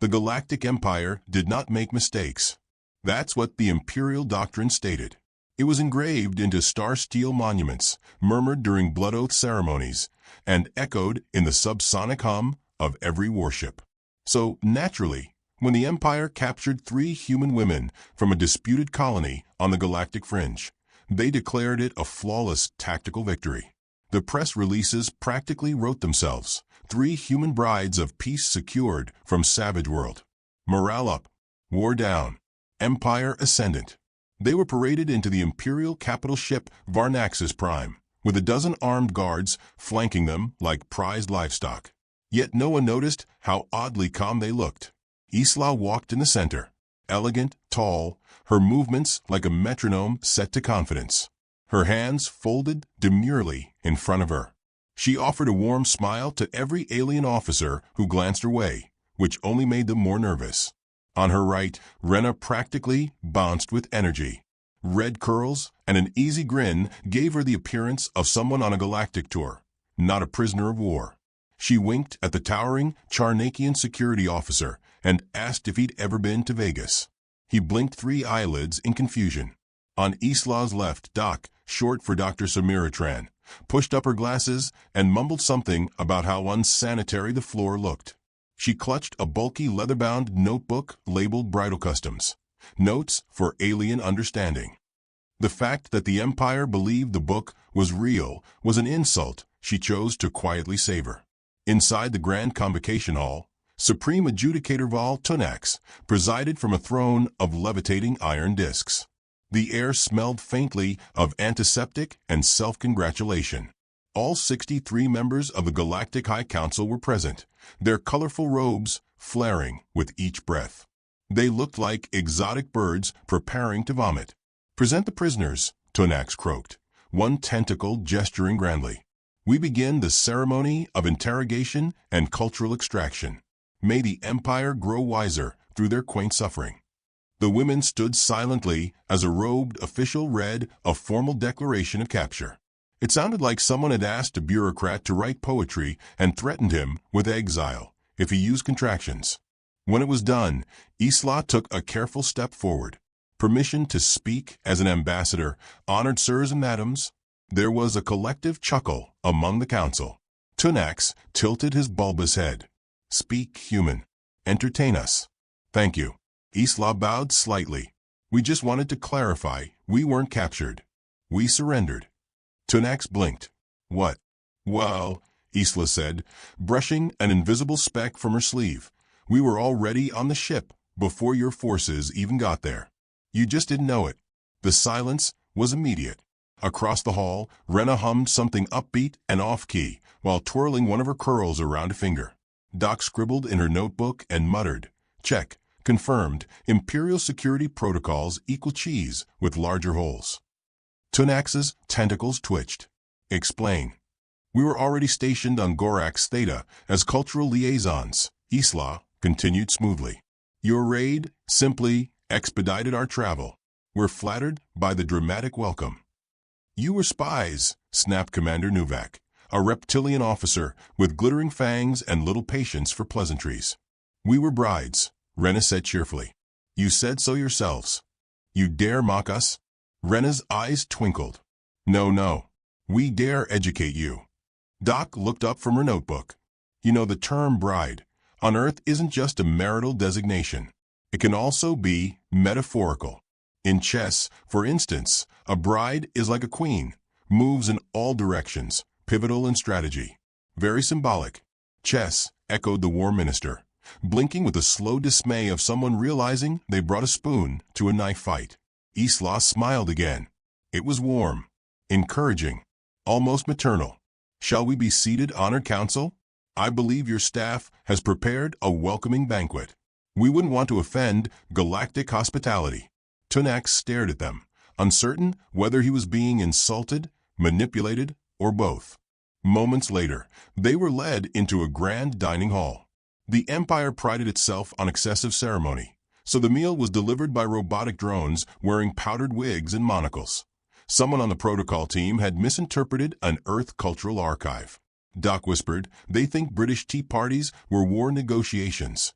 The Galactic Empire did not make mistakes. That's what the imperial doctrine stated. It was engraved into star steel monuments, murmured during blood oath ceremonies, and echoed in the subsonic hum of every warship. So, naturally, when the Empire captured 3 human women from a disputed colony on the galactic fringe, they declared it a flawless tactical victory. The press releases practically wrote themselves, 3 human brides of peace secured from savage world. Morale up, war down, empire ascendant. They were paraded into the imperial capital ship Varnaxis Prime, with a dozen armed guards flanking them like prized livestock. Yet no one noticed how oddly calm they looked. Isla walked in the center, elegant, tall, her movements like a metronome set to confidence. Her hands folded demurely in front of her. She offered a warm smile to every alien officer who glanced her way, which only made them more nervous. On her right, Renna practically bounced with energy. Red curls and an easy grin gave her the appearance of someone on a galactic tour, not a prisoner of war. She winked at the towering Charnakian security officer and asked if he'd ever been to Vegas. He blinked 3 eyelids in confusion. On Isla's left, Doc, short for Dr. Samiratran, pushed up her glasses and mumbled something about how unsanitary the floor looked. She clutched a bulky leather-bound notebook labeled Bridal Customs, Notes for Alien Understanding. The fact that the Empire believed the book was real was an insult she chose to quietly savor. Inside the Grand Convocation Hall, Supreme Adjudicator Val Tunax presided from a throne of levitating iron discs. The air smelled faintly of antiseptic and self-congratulation. All 63 members of the Galactic High Council were present, their colorful robes flaring with each breath. They looked like exotic birds preparing to vomit. "Present the prisoners," Tunax croaked, one tentacle gesturing grandly. "We begin the ceremony of interrogation and cultural extraction. May the Empire grow wiser through their quaint suffering." The women stood silently as a robed official read a formal declaration of capture. It sounded like someone had asked a bureaucrat to write poetry and threatened him with exile if he used contractions. When it was done, Isla took a careful step forward. Permission to speak as an ambassador, honored sirs and madams. There was a collective chuckle among the council. Tunax tilted his bulbous head. "Speak human. Entertain us." "Thank you." Isla bowed slightly. "We just wanted to clarify, we weren't captured. We surrendered." Tunax blinked. "What?" "Well," Isla said, brushing an invisible speck from her sleeve, "we were already on the ship before your forces even got there. You just didn't know it." The silence was immediate. Across the hall, Renna hummed something upbeat and off-key while twirling one of her curls around a finger. Doc scribbled in her notebook and muttered, "Check. Confirmed. Imperial security protocols equal cheese with larger holes." Tunax's tentacles twitched. "Explain." "We were already stationed on Gorax Theta as cultural liaisons," Isla continued smoothly. "Your raid simply expedited our travel. We're flattered by the dramatic welcome." "You were spies," snapped Commander Nuvak, a reptilian officer with glittering fangs and little patience for pleasantries. "We were brides," Renna said cheerfully. "You said so yourselves. You dare mock us?" Renna's eyes twinkled. No. We dare educate you." Doc looked up from her notebook. "You know, the term bride on Earth isn't just a marital designation. It can also be metaphorical. In chess, for instance, a bride is like a queen, moves in all directions, pivotal in strategy. Very symbolic." "Chess," echoed the war minister, blinking with the slow dismay of someone realizing they brought a spoon to a knife fight. Isla smiled again. It was warm, encouraging, almost maternal. "Shall we be seated, honored council? I believe your staff has prepared a welcoming banquet. We wouldn't want to offend galactic hospitality." Tunax stared at them, uncertain whether he was being insulted, manipulated, or both. Moments later, they were led into a grand dining hall. The Empire prided itself on excessive ceremony, so the meal was delivered by robotic drones wearing powdered wigs and monocles. Someone on the protocol team had misinterpreted an Earth cultural archive. Doc whispered, "They think British tea parties were war negotiations."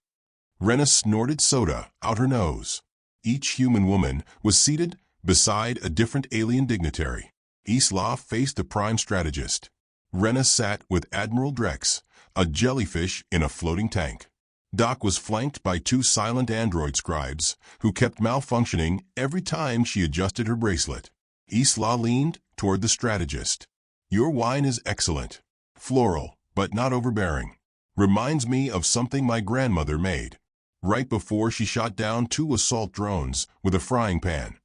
Renna snorted soda out her nose. Each human woman was seated beside a different alien dignitary. Isla faced the prime strategist. Renna sat with Admiral Drex, a jellyfish in a floating tank. Doc was flanked by two silent android scribes who kept malfunctioning every time she adjusted her bracelet. Isla leaned toward the strategist. Your wine is excellent. Floral, but not overbearing. Reminds me of something my grandmother made right before she shot down 2 assault drones with a frying pan.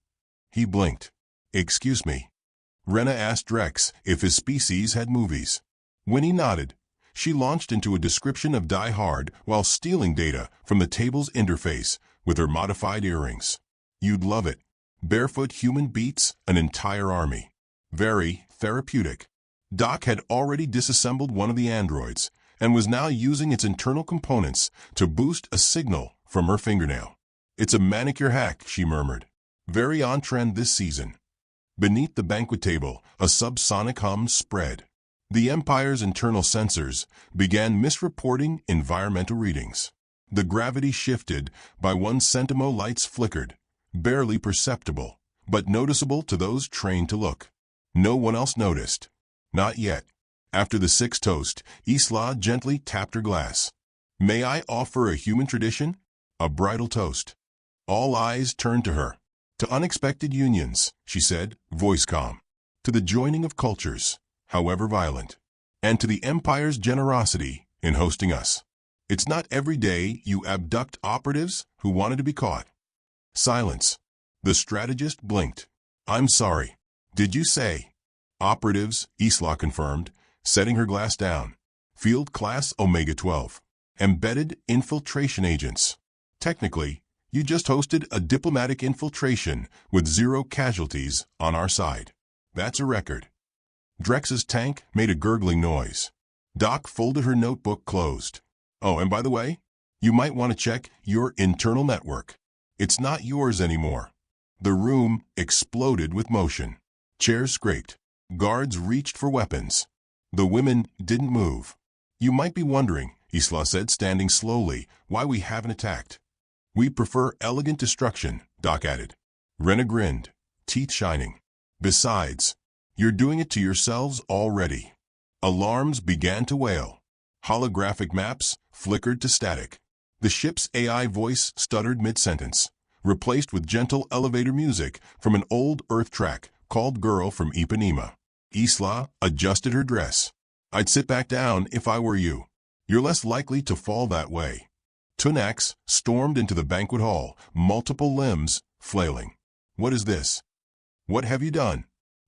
He blinked. Excuse me. Renna asked Drex if his species had movies. When he nodded, she launched into a description of Die Hard while stealing data from the table's interface with her modified earrings. You'd love it. Barefoot human beats an entire army. Very therapeutic. Doc had already disassembled one of the androids and was now using its internal components to boost a signal from her fingernail. It's a manicure hack, she murmured. Very on trend this season. Beneath the banquet table, a subsonic hum spread. The Empire's internal sensors began misreporting environmental readings. The gravity shifted by 1 centimo, lights flickered, barely perceptible, but noticeable to those trained to look. No one else noticed. Not yet. After the 6th toast, Isla gently tapped her glass. May I offer a human tradition? A bridal toast. All eyes turned to her. To unexpected unions, she said, voice calm. To the joining of cultures, however violent. And to the Empire's generosity in hosting us. It's not every day you abduct operatives who wanted to be caught. Silence. The strategist blinked. I'm sorry. Did you say? Operatives, Isla confirmed, setting her glass down. Field Class Omega-12. Embedded infiltration agents. Technically, you just hosted a diplomatic infiltration with 0 casualties on our side. That's a record. Drex's tank made a gurgling noise. Doc folded her notebook closed. Oh, and by the way, you might want to check your internal network. It's not yours anymore. The room exploded with motion. Chairs scraped. Guards reached for weapons. The women didn't move. You might be wondering, Isla said, standing slowly, why we haven't attacked. We prefer elegant destruction, Doc added. Renna grinned, teeth shining. Besides, you're doing it to yourselves already. Alarms began to wail. Holographic maps flickered to static. The ship's AI voice stuttered mid-sentence, replaced with gentle elevator music from an old Earth track called Girl from Ipanema. Isla adjusted her dress. I'd sit back down if I were you. You're less likely to fall that way. Tunax stormed into the banquet hall, multiple limbs flailing. What is this? What have you done?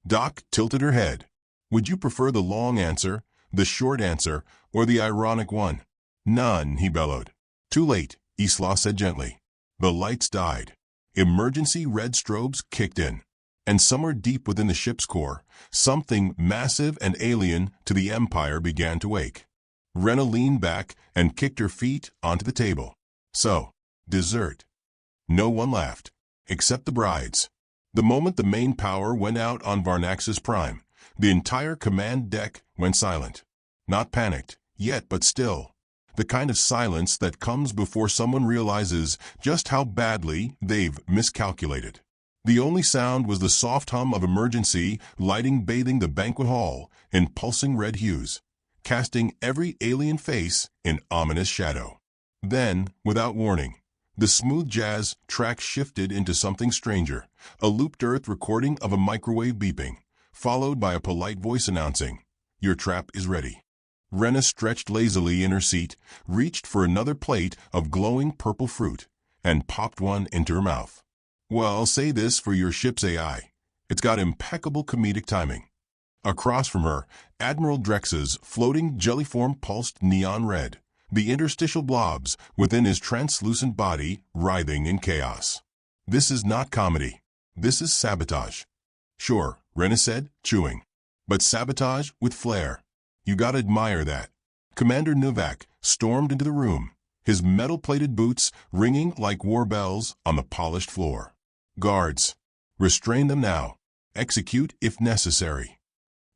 Doc tilted her head. Would you prefer the long answer, the short answer, or the ironic one? None, he bellowed. Too late, Isla said gently. The lights died. Emergency red strobes kicked in. And somewhere deep within the ship's core, something massive and alien to the Empire began to wake. Renna leaned back and kicked her feet onto the table. So, dessert. No one laughed, except the brides. The moment the main power went out on Varnax's Prime, the entire command deck went silent. Not panicked, yet, but still. The kind of silence that comes before someone realizes just how badly they've miscalculated. The only sound was the soft hum of emergency lighting bathing the banquet hall in pulsing red hues, casting every alien face in ominous shadow. Then, without warning, the smooth jazz track shifted into something stranger, a looped earth recording of a microwave beeping, followed by a polite voice announcing, "Your trap is ready." Renna stretched lazily in her seat, reached for another plate of glowing purple fruit, and popped one into her mouth. Well, say this for your ship's AI. It's got impeccable comedic timing. Across from her, Admiral Drex's floating jellyform pulsed neon red, the interstitial blobs within his translucent body writhing in chaos. This is not comedy. This is sabotage. Sure, Renna said, chewing. But sabotage with flair. You gotta admire that. Commander Novak stormed into the room, his metal-plated boots ringing like war bells on the polished floor. Guards, restrain them now. Execute if necessary.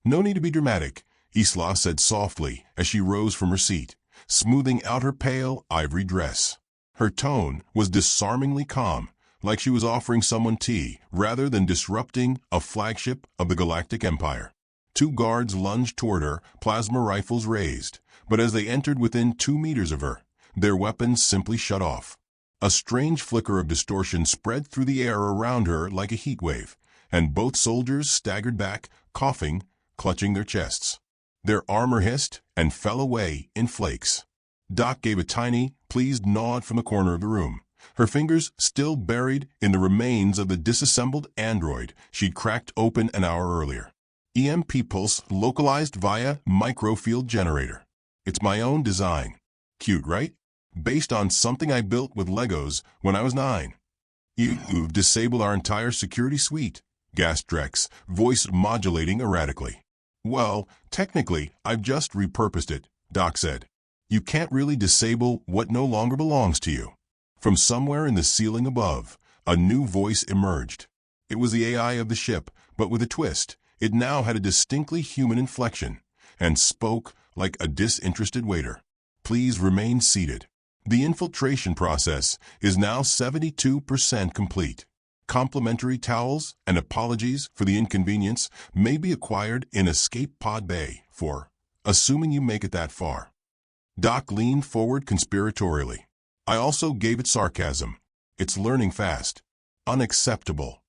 No need to be dramatic, Isla said softly as she rose from her seat, smoothing out her pale ivory dress. Her tone was disarmingly calm, like she was offering someone tea rather than disrupting a flagship of the Galactic Empire. Two guards lunged toward her, plasma rifles raised, but as they entered within 2 meters of her, their weapons simply shut off. A strange flicker of distortion spread through the air around her like a heat wave, and both soldiers staggered back, coughing, clutching their chests. Their armor hissed and fell away in flakes. Doc gave a tiny, pleased nod from the corner of the room, her fingers still buried in the remains of the disassembled android she'd cracked open an hour earlier. EMP pulse localized via microfield generator. It's my own design. Cute, right? Based on something I built with Legos when I was 9. You've disabled our entire security suite, gasped Rex, voice modulating erratically. Well, technically, I've just repurposed it, Doc said. You can't really disable what no longer belongs to you. From somewhere in the ceiling above, a new voice emerged. It was the AI of the ship, but with a twist. It now had a distinctly human inflection, and spoke like a disinterested waiter. Please remain seated. The infiltration process is now 72% complete. Complimentary towels and apologies for the inconvenience may be acquired in Escape Pod Bay for, assuming you make it that far. Doc leaned forward conspiratorially. I also gave it sarcasm. It's learning fast. Unacceptable.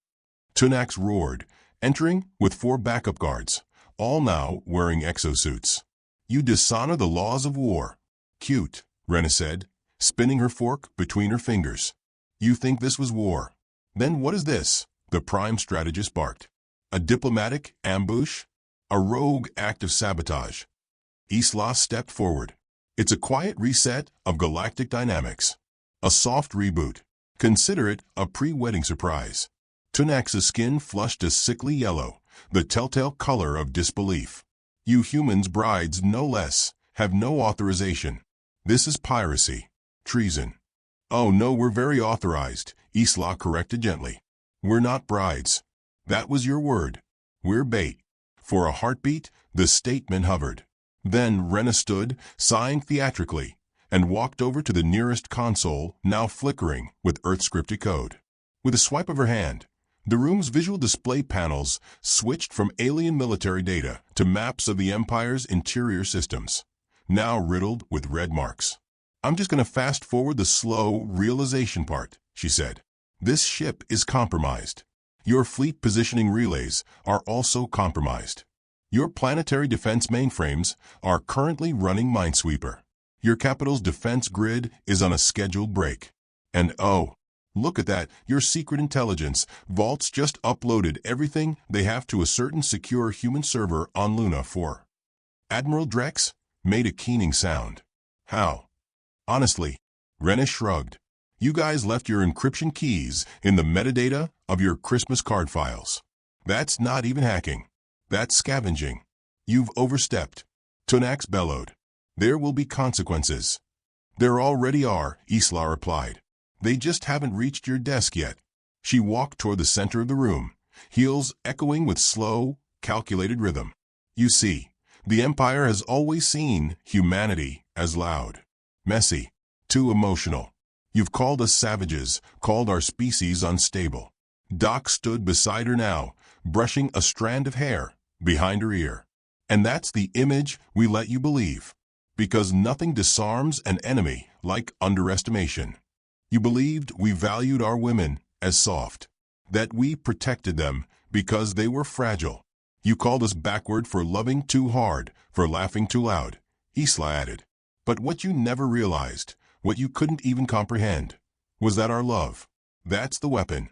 Tunax roared, entering with 4 backup guards, all now wearing exosuits. You dishonor the laws of war. Cute, Renna said, spinning her fork between her fingers. You think this was war? Then what is this? The prime strategist barked. A diplomatic ambush? A rogue act of sabotage. Isla stepped forward. It's a quiet reset of galactic dynamics. A soft reboot. Consider it a pre-wedding surprise. Tunax's skin flushed a sickly yellow, the telltale color of disbelief. You humans, brides no less, have no authorization. This is piracy. Treason. Oh no, we're very authorized, Isla corrected gently. We're not brides. That was your word. We're bait. For a heartbeat, the statement hovered. Then Renna stood, sighing theatrically, and walked over to the nearest console, now flickering with Earth-scripted code. With a swipe of her hand, the room's visual display panels switched from alien military data to maps of the Empire's interior systems, now riddled with red marks. I'm just going to fast forward the slow realization part, she said. This ship is compromised. Your fleet positioning relays are also compromised. Your planetary defense mainframes are currently running Minesweeper. Your capital's defense grid is on a scheduled break. And oh, look at that, your secret intelligence vaults just uploaded everything they have to a certain secure human server on Luna 4. Admiral Drex made a keening sound. How? Honestly, Renna shrugged. You guys left your encryption keys in the metadata of your Christmas card files. That's not even hacking. That's scavenging. You've overstepped. Tunax bellowed. There will be consequences. There already are, Isla replied. They just haven't reached your desk yet. She walked toward the center of the room, heels echoing with slow, calculated rhythm. You see, the Empire has always seen humanity as loud, messy, too emotional. You've called us savages, called our species unstable. Doc stood beside her now, brushing a strand of hair behind her ear. And that's the image we let you believe. Because nothing disarms an enemy like underestimation. You believed we valued our women as soft, that we protected them because they were fragile. You called us backward for loving too hard, for laughing too loud, Isla added. But what you never realized, what you couldn't even comprehend, was that our love, that's the weapon.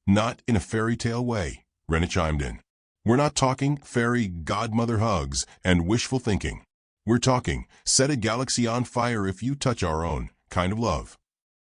Not in a fairy tale way, Renna chimed in. We're not talking fairy godmother hugs and wishful thinking. We're talking set a galaxy on fire if you touch our own kind of love.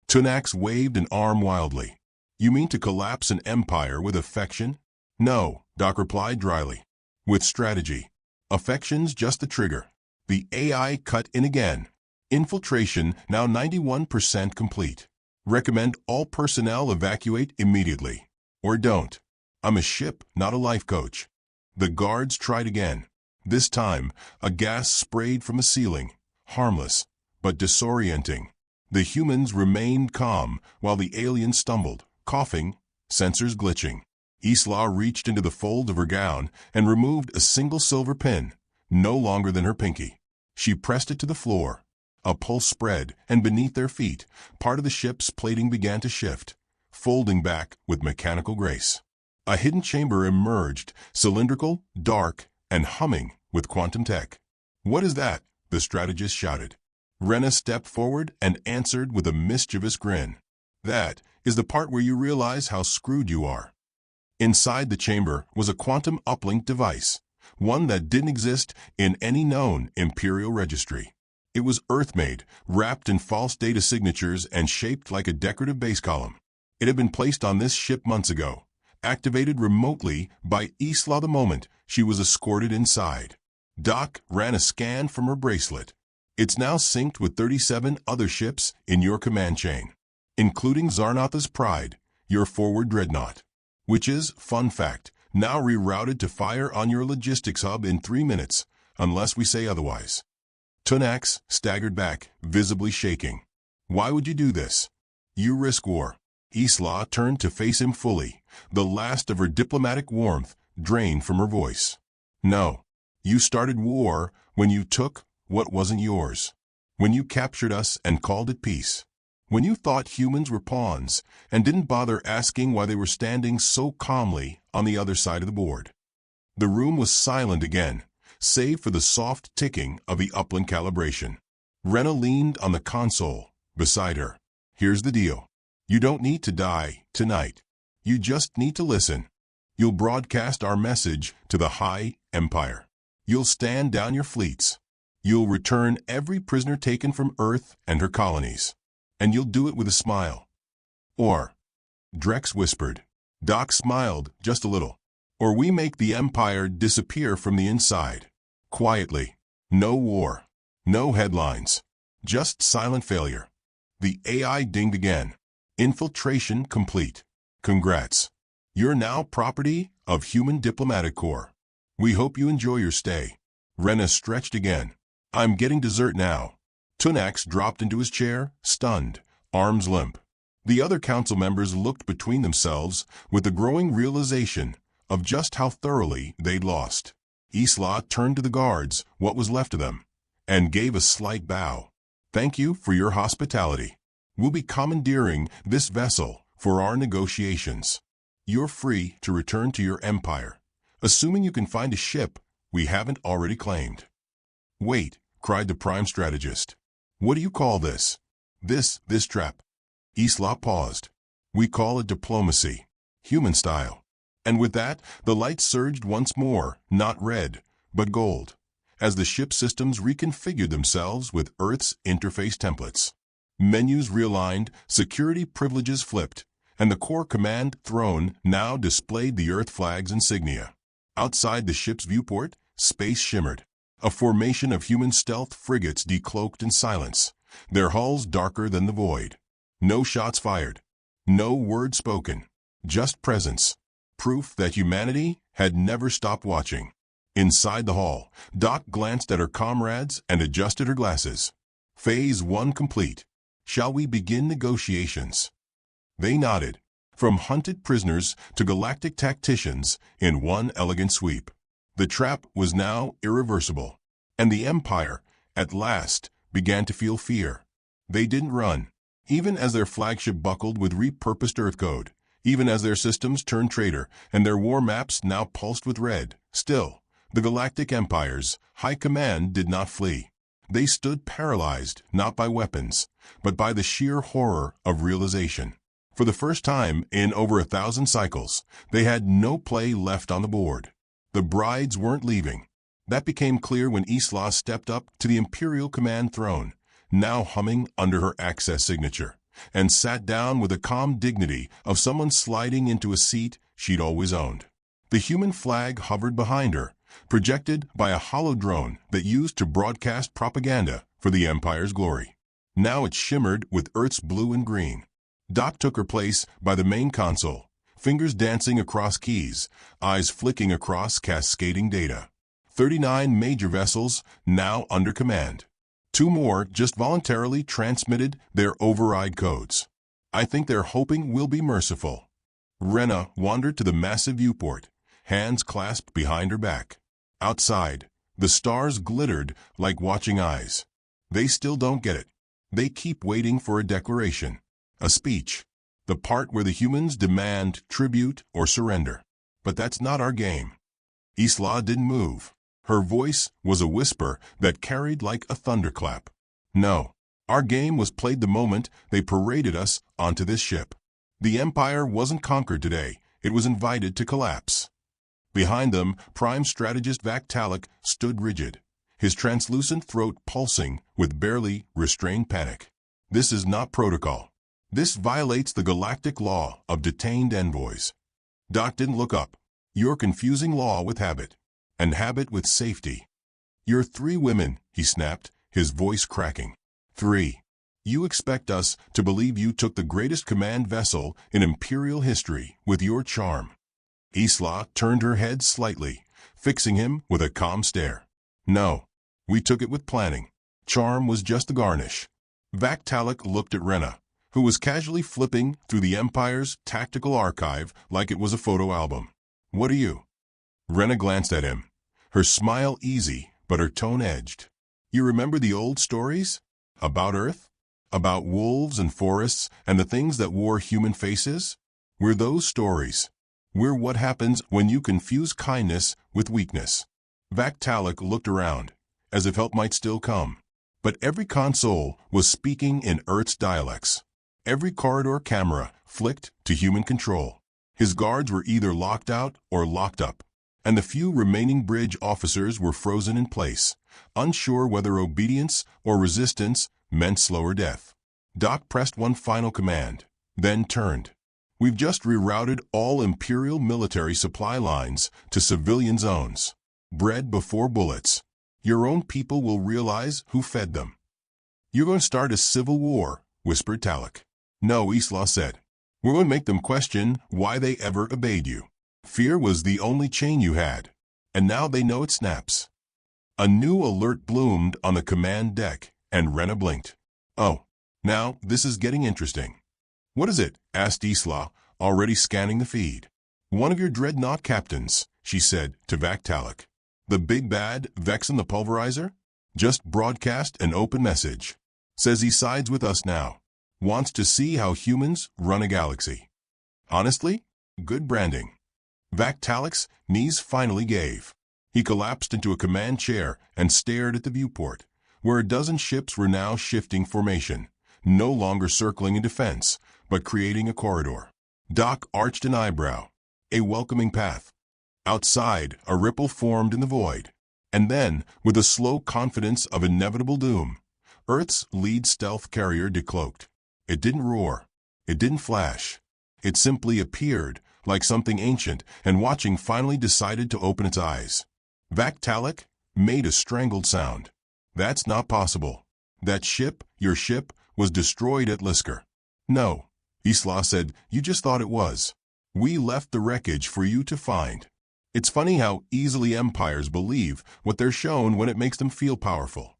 Tunax waved an arm wildly. You mean to collapse an empire with affection? No, Doc replied dryly. With strategy. Affection's just the trigger. The AI cut in again. Infiltration now 91% complete. Recommend all personnel evacuate immediately. Or don't. I'm a ship, not a life coach. The guards tried again. This time, a gas sprayed from the ceiling. Harmless, but disorienting. The humans remained calm while the aliens stumbled, coughing, sensors glitching. Isla reached into the fold of her gown and removed a single silver pin, no longer than her pinky. She pressed it to the floor. A pulse spread, and beneath their feet, part of the ship's plating began to shift, folding back with mechanical grace. A hidden chamber emerged, cylindrical, dark, and humming with quantum tech. "What is that?" the strategist shouted. Renna stepped forward and answered with a mischievous grin. "That is the part where you realize how screwed you are." Inside the chamber was a quantum uplink device, one that didn't exist in any known Imperial registry. It was Earth-made, wrapped in false data signatures and shaped like a decorative base column. It had been placed on this ship months ago, activated remotely by Isla the moment she was escorted inside. Doc ran a scan from her bracelet. "It's now synced with 37 other ships in your command chain, including Zarnatha's Pride, your forward dreadnought, which is, fun fact, now rerouted to fire on your logistics hub in 3 minutes, unless we say otherwise." Tunax staggered back, visibly shaking. "Why would you do this? You risk war." Isla turned to face him fully, the last of her diplomatic warmth drained from her voice. "No. You started war when you took what wasn't yours. When you captured us and called it peace. When you thought humans were pawns and didn't bother asking why they were standing so calmly on the other side of the board." The room was silent again, save for the soft ticking of the uplink calibration. Renna leaned on the console beside her. "Here's the deal. You don't need to die tonight. You just need to listen. You'll broadcast our message to the High Empire. You'll stand down your fleets. You'll return every prisoner taken from Earth and her colonies. And you'll do it with a smile." "Or," Drex whispered. Doc smiled just a little. "Or we make the Empire disappear from the inside. Quietly. No war. No headlines. Just silent failure." The AI dinged again. "Infiltration complete. Congrats. You're now property of Human Diplomatic Corps. We hope you enjoy your stay." Renna stretched again. "I'm getting dessert now." Tunax dropped into his chair, stunned, arms limp. The other council members looked between themselves with the growing realization of just how thoroughly they'd lost. Isla turned to the guards, what was left of them, and gave a slight bow. "Thank you for your hospitality. We'll be commandeering this vessel for our negotiations. You're free to return to your empire, assuming you can find a ship we haven't already claimed." "Wait," cried the prime strategist. "What do you call this? This trap?" Isla paused. "We call it diplomacy, human style." And with that, the light surged once more, not red, but gold, as the ship systems reconfigured themselves with Earth's interface templates. Menus realigned, security privileges flipped, and the core command throne now displayed the Earth flag's insignia. Outside the ship's viewport, space shimmered. A formation of human stealth frigates decloaked in silence, their hulls darker than the void. No shots fired. No word spoken. Just presence. Proof that humanity had never stopped watching. Inside the hall, Doc glanced at her comrades and adjusted her glasses. "Phase 1 complete. Shall we begin negotiations?" They nodded, from hunted prisoners to galactic tacticians in one elegant sweep. The trap was now irreversible, and the Empire, at last, began to feel fear. They didn't run, even as their flagship buckled with repurposed Earth code, even as their systems turned traitor and their war maps now pulsed with red. Still, the Galactic Empire's high command did not flee. They stood paralyzed, not by weapons, but by the sheer horror of realization. For the first time in over 1,000 cycles, they had no play left on the board. The brides weren't leaving. That became clear when Isla stepped up to the Imperial Command throne, now humming under her access signature, and sat down with the calm dignity of someone sliding into a seat she'd always owned. The human flag hovered behind her, projected by a hollow drone that used to broadcast propaganda for the Empire's glory. Now it shimmered with Earth's blue and green. Doc took her place by the main console, fingers dancing across keys, eyes flicking across cascading data. 39 major vessels now under command. 2 more just voluntarily transmitted their override codes. I think they're hoping we'll be merciful. Renna wandered to the massive viewport, hands clasped behind her back. Outside, the stars glittered like watching eyes. They still don't get it. They keep waiting for a declaration, a speech, the part where the humans demand tribute or surrender. But that's not our game. Isla didn't move. Her voice was a whisper that carried like a thunderclap. No, our game was played the moment they paraded us onto this ship. The Empire wasn't conquered today. It was invited to collapse. Behind them, Prime Strategist Galactic stood rigid, his translucent throat pulsing with barely restrained panic. This is not protocol. This violates the galactic law of detained envoys. Doc didn't look up. You're confusing law with habit, and habit with safety. You're 3 women, he snapped, his voice cracking. 3. You expect us to believe you took the greatest command vessel in Imperial history with your charm. Isla turned her head slightly, fixing him with a calm stare. No, we took it with planning. Charm was just the garnish. Galactic looked at Renna, who was casually flipping through the Empire's tactical archive like it was a photo album. What are you? Renna glanced at him, her smile easy but her tone edged. You remember the old stories? About Earth? About wolves and forests and the things that wore human faces? We're those stories. We're what happens when you confuse kindness with weakness. Galactic looked around, as if help might still come. But every console was speaking in Earth's dialects. Every corridor camera flicked to human control. His guards were either locked out or locked up, and the few remaining bridge officers were frozen in place, unsure whether obedience or resistance meant slower death. Doc pressed one final command, then turned. We've just rerouted all Imperial military supply lines to civilian zones. Bread before bullets. Your own people will realize who fed them. You're going to start a civil war, whispered Galactic. No, Isla said. We're going to make them question why they ever obeyed you. Fear was the only chain you had, and now they know it snaps. A new alert bloomed on the command deck, and Renna blinked. Oh, now this is getting interesting. What is it? Asked Isla, already scanning the feed. One of your dreadnought captains, she said to Galactic. The big bad Vexen the Pulverizer? Just broadcast an open message. Says he sides with us now. Wants to see how humans run a galaxy. Honestly, good branding. Galactic's knees finally gave. He collapsed into a command chair and stared at the viewport, where a dozen ships were now shifting formation, no longer circling in defense, but creating a corridor. Doc arched an eyebrow, a welcoming path. Outside, a ripple formed in the void. And then, with the slow confidence of inevitable doom, Earth's lead stealth carrier decloaked. It didn't roar. It didn't flash. It simply appeared, like something ancient, and watching finally decided to open its eyes. Galactic made a strangled sound. That's not possible. That ship, your ship, was destroyed at Lisker. No, Isla said, you just thought it was. We left the wreckage for you to find. It's funny how easily empires believe what they're shown when it makes them feel powerful.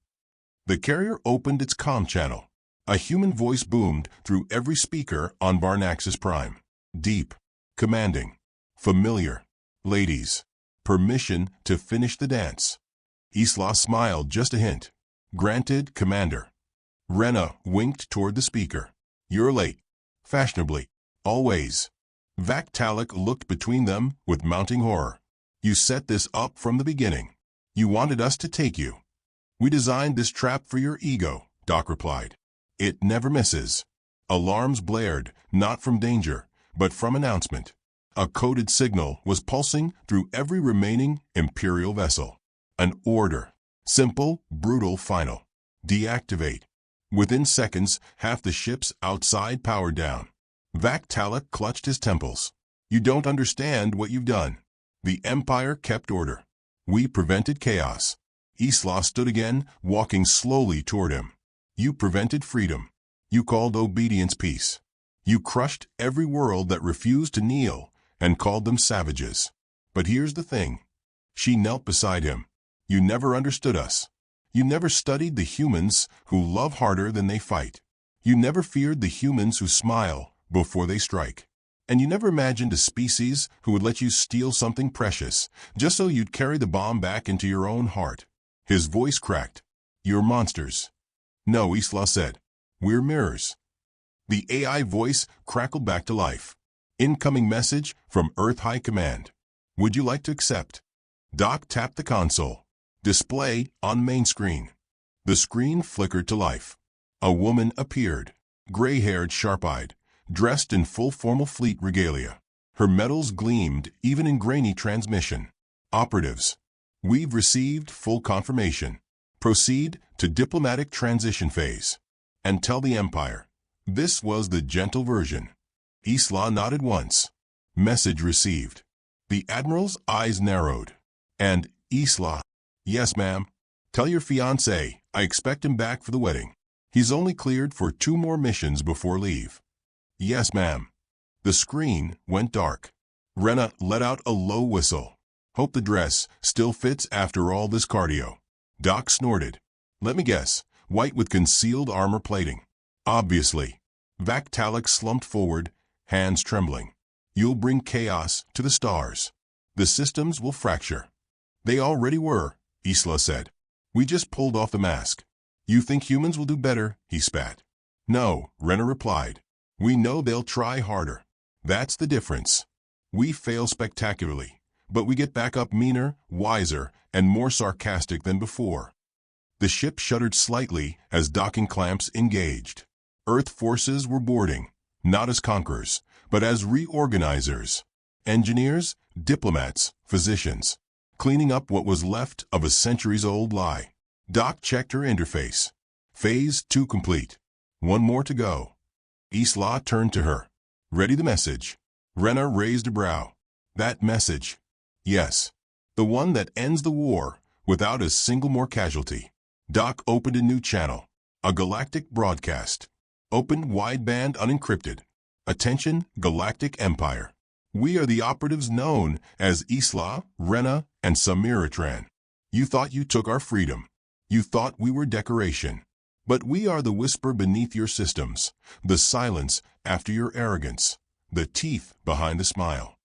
The carrier opened its comm channel. A human voice boomed through every speaker on Varnaxis Prime. Deep, commanding, familiar. Ladies, permission to finish the dance. Isla smiled just a hint. Granted, Commander. Renna winked toward the speaker. You're late. Fashionably. Always. Galactic looked between them with mounting horror. You set this up from the beginning. You wanted us to take you. We designed this trap for your ego, Doc replied. It never misses. Alarms blared, not from danger, but from announcement. A coded signal was pulsing through every remaining Imperial vessel. An order. Simple, brutal, final. Deactivate. Within seconds, half the ships outside powered down. Galactic clutched his temples. You don't understand what you've done. The Empire kept order. We prevented chaos. Isla stood again, walking slowly toward him. You prevented freedom. You called obedience peace. You crushed every world that refused to kneel and called them savages. But here's the thing. She knelt beside him. You never understood us. You never studied the humans who love harder than they fight. You never feared the humans who smile before they strike. And you never imagined a species who would let you steal something precious just so you'd carry the bomb back into your own heart. His voice cracked. You're monsters. No, Isla said. We're mirrors. The AI voice crackled back to life. Incoming message from Earth High Command. Would you like to accept? Doc tapped the console. Display on main screen. The screen flickered to life. A woman appeared, gray-haired, sharp-eyed, dressed in full formal fleet regalia. Her metals gleamed even in grainy transmission. Operatives. We've received full confirmation. Proceed to diplomatic transition phase. And tell the Empire. This was the gentle version. Isla nodded once. Message received. The Admiral's eyes narrowed. And, Isla. Yes, ma'am. Tell your fiancé I expect him back for the wedding. He's only cleared for 2 more missions before leave. Yes, ma'am. The screen went dark. Renna let out a low whistle. Hope the dress still fits after all this cardio. Doc snorted. Let me guess. White with concealed armor plating. Obviously. Vactalic slumped forward, hands trembling. You'll bring chaos to the stars. The systems will fracture. They already were, Isla said. We just pulled off the mask. You think humans will do better? He spat. No, Renna replied. We know they'll try harder. That's the difference. We fail spectacularly, but we get back up meaner, wiser, and more sarcastic than before. The ship shuddered slightly as docking clamps engaged. Earth forces were boarding, not as conquerors, but as reorganizers. Engineers, diplomats, physicians. Cleaning up what was left of a centuries-old lie. Doc checked her interface. Phase 2 complete. 1 more to go. Isla turned to her. Ready the message. Renna raised a brow. That message. Yes. The one that ends the war without a single more casualty. Doc opened a new channel. A galactic broadcast. Open wideband unencrypted. Attention, Galactic Empire. We are the operatives known as Isla, Renna, and Samiratran. You thought you took our freedom. You thought we were decoration. But we are the whisper beneath your systems, the silence after your arrogance, the teeth behind the smile.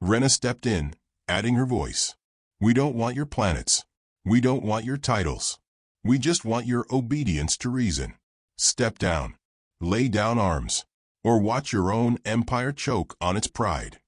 Renna stepped in, adding her voice. We don't want your planets. We don't want your titles. We just want your obedience to reason. Step down. Lay down arms. Or watch your own empire choke on its pride.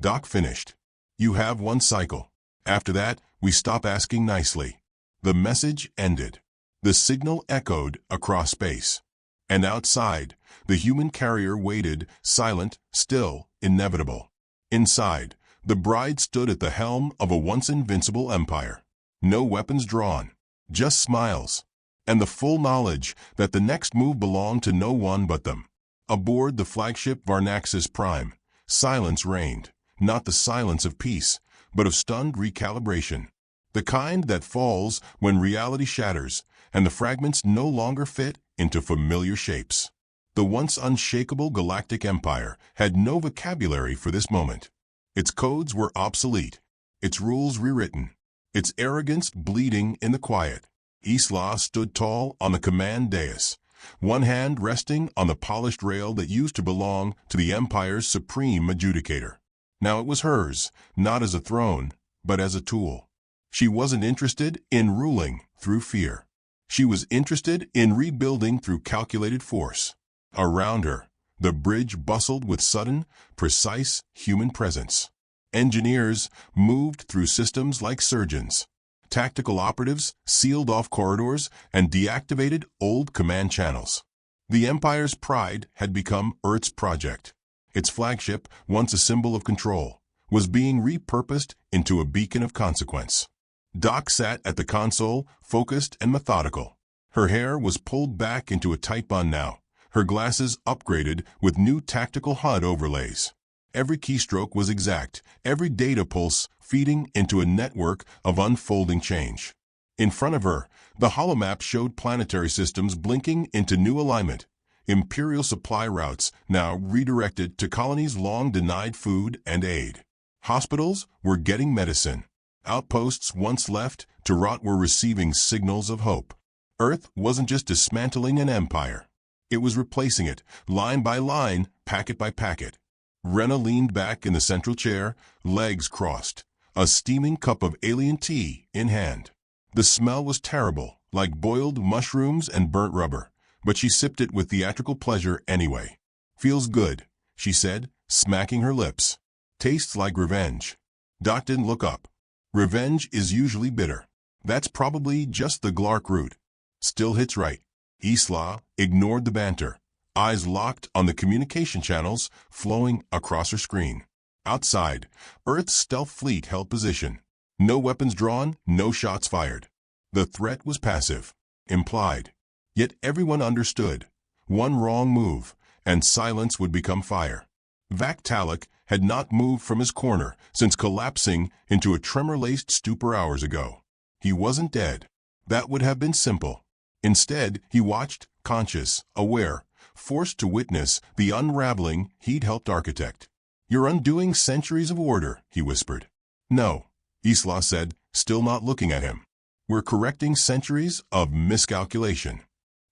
Doc finished. You have 1 cycle. After that, we stop asking nicely. The message ended. The signal echoed across space. And outside, the human carrier waited, silent, still, inevitable. Inside, the bride stood at the helm of a once invincible empire. No weapons drawn. Just smiles. And the full knowledge that the next move belonged to no one but them. Aboard the flagship Varnaxis Prime, silence reigned, not the silence of peace, but of stunned recalibration. The kind that falls when reality shatters and the fragments no longer fit into familiar shapes. The once unshakable Galactic Empire had no vocabulary for this moment. Its codes were obsolete, its rules rewritten, its arrogance bleeding in the quiet. Isla stood tall on the command dais, one hand resting on the polished rail that used to belong to the Empire's supreme adjudicator. Now it was hers, not as a throne, but as a tool. She wasn't interested in ruling through fear. She was interested in rebuilding through calculated force. Around her, the bridge bustled with sudden, precise human presence. Engineers moved through systems like surgeons. Tactical operatives sealed off corridors and deactivated old command channels. The Empire's pride had become Earth's project. Its flagship, once a symbol of control, was being repurposed into a beacon of consequence. Doc sat at the console, focused and methodical. Her hair was pulled back into a tight bun now, her glasses upgraded with new tactical HUD overlays. Every keystroke was exact, every data pulse feeding into a network of unfolding change. In front of her, the holomap showed planetary systems blinking into new alignment. Imperial supply routes now redirected to colonies long denied food and aid. Hospitals were getting medicine. Outposts once left to rot were receiving signals of hope. Earth wasn't just dismantling an empire. It was replacing it, line by line, packet by packet. Renna leaned back in the central chair, legs crossed, a steaming cup of alien tea in hand. The smell was terrible, like boiled mushrooms and burnt rubber, but she sipped it with theatrical pleasure anyway. "Feels good," she said, smacking her lips. "Tastes like revenge." Doc didn't look up. Revenge is usually bitter. That's probably just the Glark root. Still hits right. Isla ignored the banter, eyes locked on the communication channels flowing across her screen. Outside, Earth's stealth fleet held position. No weapons drawn, no shots fired. The threat was passive, implied. Yet everyone understood. One wrong move, and silence would become fire. Galactic had not moved from his corner since collapsing into a tremor-laced stupor hours ago. He wasn't dead. That would have been simple. Instead, he watched, conscious, aware, forced to witness the unraveling he'd helped architect. "You're undoing centuries of order," he whispered. "No," Isla said, still not looking at him. "We're correcting centuries of miscalculation."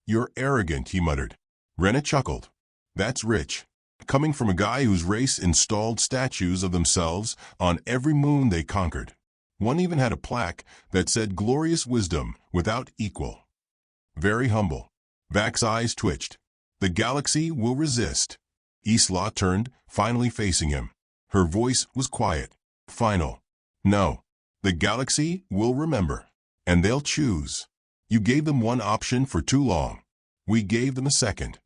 "You're arrogant," he muttered. Renna chuckled. "That's rich. Coming from a guy whose race installed statues of themselves on every moon they conquered. One even had a plaque that said glorious wisdom without equal." Very humble. Vac's eyes twitched. "The galaxy will resist." Isla turned, finally facing him. Her voice was quiet. Final. "No. The galaxy will remember. And they'll choose. You gave them one option for too long. We gave them a second."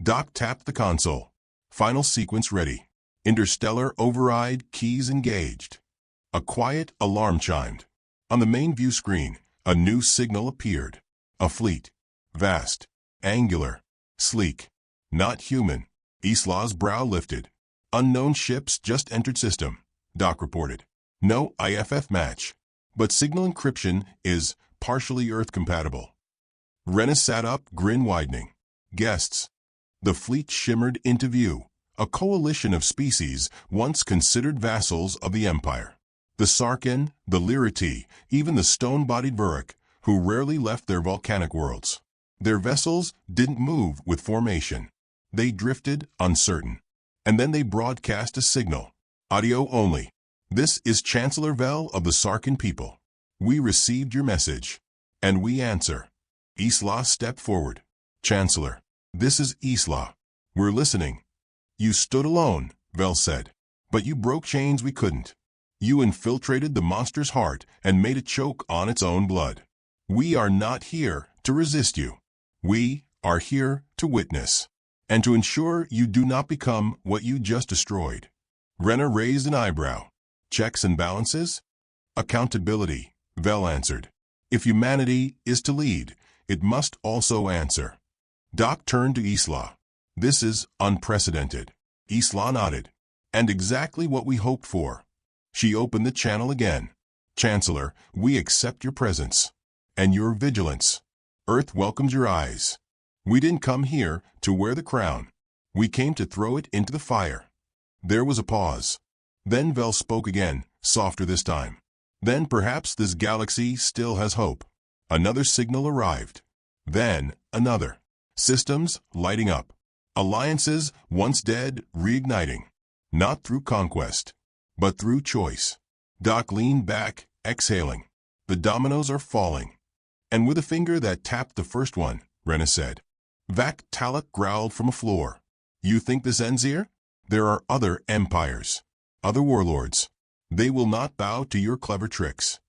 Doc tapped the console. Final sequence ready. Interstellar override keys engaged. A quiet alarm chimed. On the main view screen, a new signal appeared. A fleet. Vast. Angular. Sleek. Not human. Isla's brow lifted. "Unknown ships just entered system," Doc reported. "No IFF match. But signal encryption is partially Earth-compatible." Renna sat up, grin widening. "Guests." The fleet shimmered into view. A coalition of species once considered vassals of the Empire. The Sarkin, the Lyriti, even the stone-bodied Vuric, who rarely left their volcanic worlds. Their vessels didn't move with formation. They drifted, uncertain. And then they broadcast a signal. Audio only. "This is Chancellor Vel of the Sarkin people. We received your message. And we answer." Isla stepped forward. "Chancellor, this is Isla. We're listening." "You stood alone," Vel said. "But you broke chains we couldn't. You infiltrated the monster's heart and made it choke on its own blood. We are not here to resist you. We are here to witness. And to ensure you do not become what you just destroyed." Renna raised an eyebrow. "Checks and balances?" "Accountability," Vel answered. "If humanity is to lead, it must also answer." Doc turned to Isla. "This is unprecedented." Isla nodded. "And exactly what we hoped for." She opened the channel again. "Chancellor, we accept your presence. And your vigilance. Earth welcomes your eyes. We didn't come here to wear the crown. We came to throw it into the fire." There was a pause. Then Vel spoke again, softer this time. "Then perhaps this galaxy still has hope." Another signal arrived. Then another. Systems lighting up. Alliances once dead reigniting. Not through conquest, but through choice. Doc leaned back, exhaling. "The dominoes are falling." And with a finger that tapped the first one, Renna said. Galactic growled from a floor. "You think this ends here? There are other empires. Other warlords. They will not bow to your clever tricks."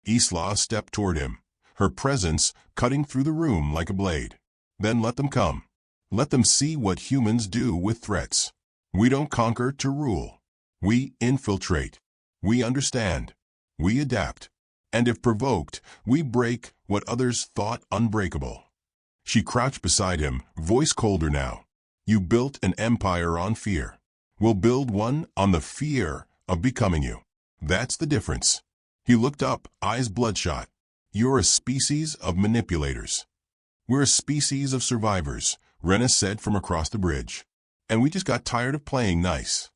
Isla stepped toward him, her presence cutting through the room like a blade. "Then let them come. Let them see what humans do with threats. We don't conquer to rule. We infiltrate. We understand. We adapt. And if provoked, we break what others thought unbreakable." She crouched beside him, voice colder now. "You built an empire on fear. We'll build one on the fear of becoming you. That's the difference." He looked up, eyes bloodshot. "You're a species of manipulators." "We're a species of survivors," Renna said from across the bridge. "And we just got tired of playing nice."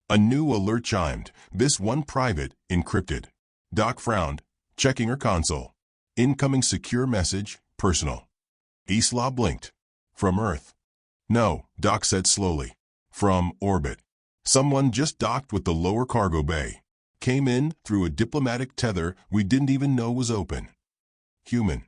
A new alert chimed, this one private, encrypted. Doc frowned, checking her console. Incoming secure message, personal. Isla blinked. From Earth. No, Doc said slowly. From orbit. Someone just docked with the lower cargo bay. Came in through a diplomatic tether we didn't even know was open. Human.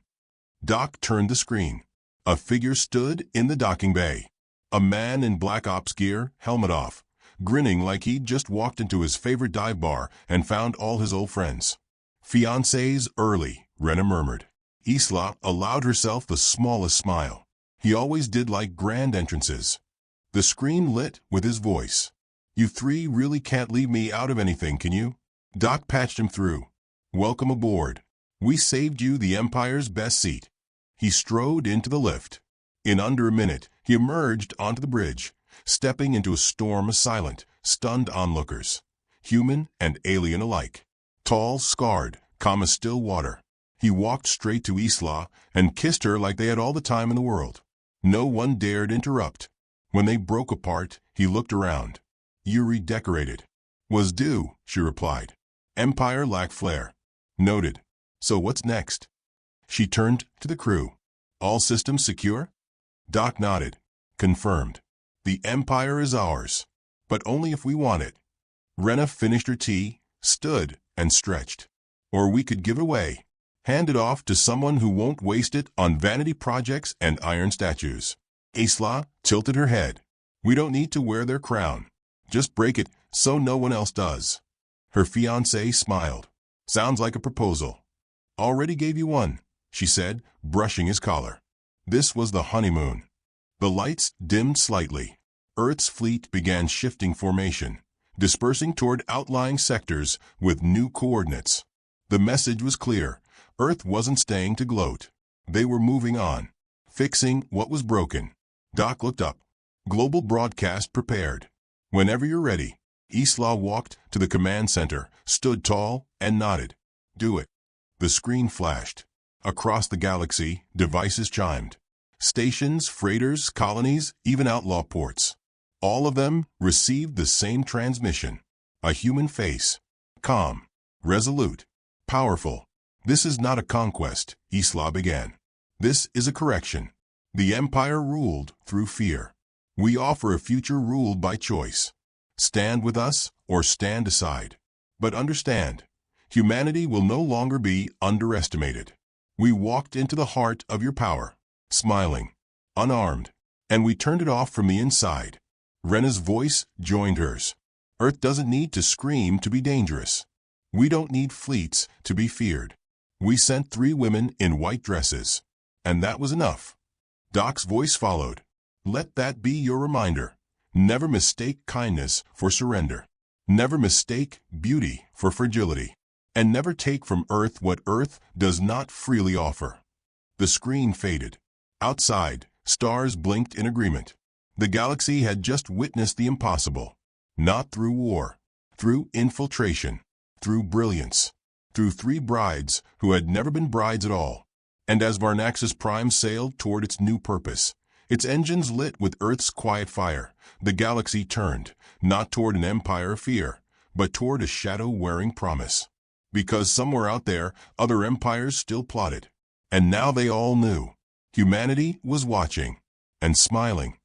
Doc turned the screen. A figure stood in the docking bay. A man in black ops gear, helmet off, grinning like he'd just walked into his favorite dive bar and found all his old friends. Fiancés early, Renna murmured. Isla allowed herself the smallest smile. He always did like grand entrances. The screen lit with his voice. You three really can't leave me out of anything, can you? Doc patched him through. Welcome aboard. We saved you the Empire's best seat. He strode into the lift. In under a minute, he emerged onto the bridge, stepping into a storm of silent, stunned onlookers, human and alien alike. Tall, scarred, still water. He walked straight to Isla and kissed her like they had all the time in the world. No one dared interrupt. When they broke apart, he looked around. Yuri decorated. Was due, she replied. Empire lacked flair. Noted. So what's next? She turned to the crew. All systems secure? Doc nodded. Confirmed. The Empire is ours. But only if we want it. Renna finished her tea, stood, and stretched. Or we could give it away. Hand it off to someone who won't waste it on vanity projects and iron statues. Isla tilted her head. We don't need to wear their crown. Just break it so no one else does. Her fiancé smiled. Sounds like a proposal. Already gave you one, she said, brushing his collar. This was the honeymoon. The lights dimmed slightly. Earth's fleet began shifting formation, dispersing toward outlying sectors with new coordinates. The message was clear. Earth wasn't staying to gloat. They were moving on, fixing what was broken. Doc looked up. Global broadcast prepared. Whenever you're ready. Isla walked to the command center, stood tall, and nodded. Do it. The screen flashed. Across the galaxy, devices chimed. Stations, freighters, colonies, even outlaw ports. All of them received the same transmission. A human face. Calm. Resolute. Powerful. This is not a conquest, Isla began. This is a correction. The Empire ruled through fear. We offer a future ruled by choice. Stand with us or stand aside. But understand, humanity will no longer be underestimated. We walked into the heart of your power, smiling, unarmed, and we turned it off from the inside. Renna's voice joined hers. Earth doesn't need to scream to be dangerous. We don't need fleets to be feared. We sent 3 women in white dresses. And that was enough. Doc's voice followed. Let that be your reminder. Never mistake kindness for surrender. Never mistake beauty for fragility. And never take from Earth what Earth does not freely offer. The screen faded. Outside, stars blinked in agreement. The galaxy had just witnessed the impossible. Not through war. Through infiltration. Through brilliance. Through 3 brides who had never been brides at all. And as Varnax's Prime sailed toward its new purpose, its engines lit with Earth's quiet fire, the galaxy turned, not toward an empire of fear, but toward a shadow-wearing promise. Because somewhere out there, other empires still plotted. And now they all knew. Humanity was watching, and smiling.